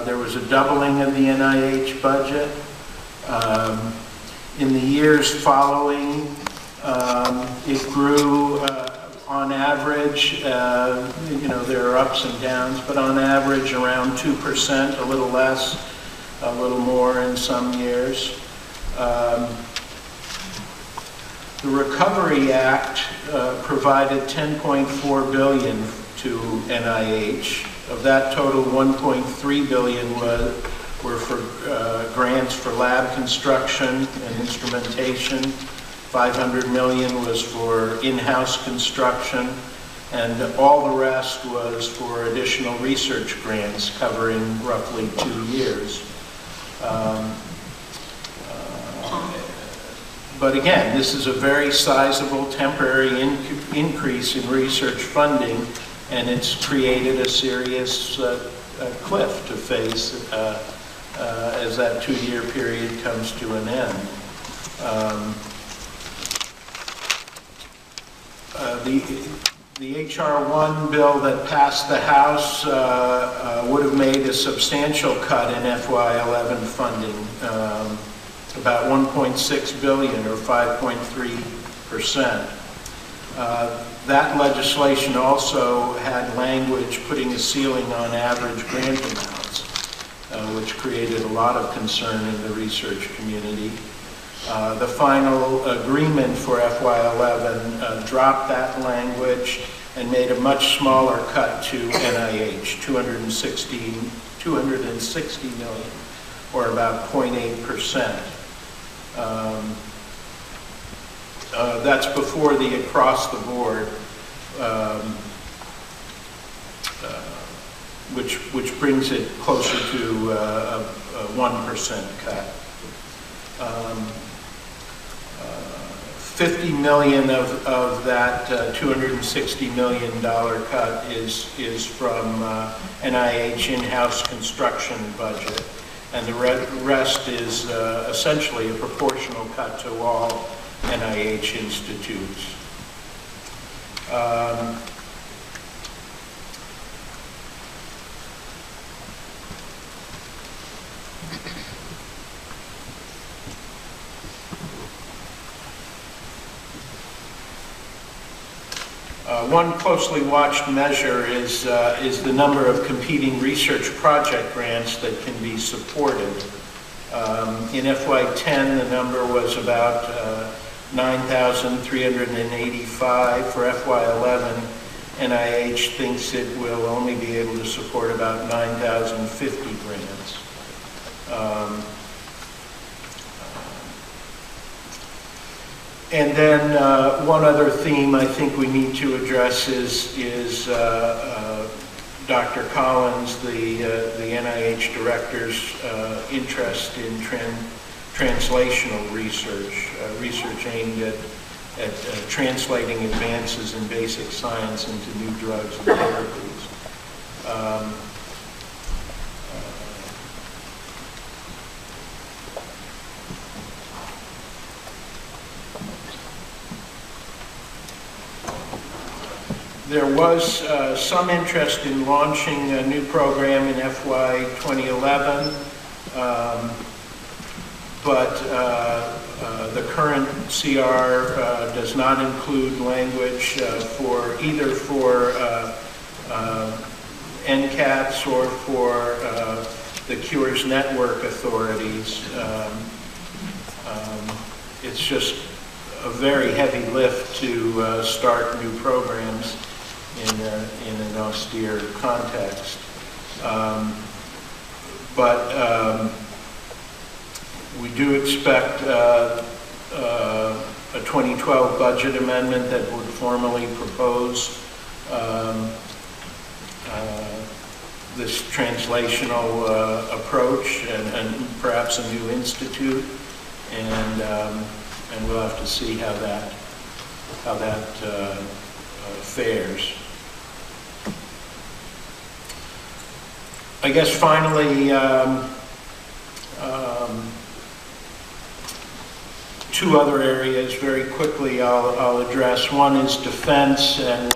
There was a doubling of the NIH budget. In the years following, it grew on average, there are ups and downs, but on average around 2%, a little less, a little more in some years. The Recovery Act provided $10.4 billion to NIH. Of that total, $1.3 billion were for grants for lab construction and instrumentation. $500 million was for in-house construction, and all the rest was for additional research grants covering roughly 2 years. But again, this is a very sizable temporary increase in research funding, and it's created a serious cliff to face as that 2-year period comes to an end. The H.R. 1 bill that passed the House would have made a substantial cut in FY11 funding, about $1.6 billion or 5.3%. That legislation also had language putting a ceiling on average grant amounts, which created a lot of concern in the research community. The final agreement for FY11 dropped that language and made a much smaller cut to NIH, $260 million, or about 0.8%. That's before the across-the-board, which brings it closer to a 1% cut. $50 million of that $260 million cut is from NIH in-house construction budget, and the rest is essentially a proportional cut to all NIH institutes. One closely watched measure is the number of competing research project grants that can be supported. In FY10, the number was about 9,385. For FY11, NIH thinks it will only be able to support about 9,050 grants. And then one other theme I think we need to address is Dr. Collins, the NIH director's interest in translational research, research aimed at translating advances in basic science into new drugs and therapies. There was some interest in launching a new program in FY 2011, but the current CR does not include language for either for NCATS or for the Cures Network authorities. It's just a very heavy lift to start new programs in an austere context. But we do expect a 2012 budget amendment that would formally propose this translational approach and perhaps a new institute, and we'll have to see how that fares. I guess finally, two other areas very quickly I'll address. One is defense, and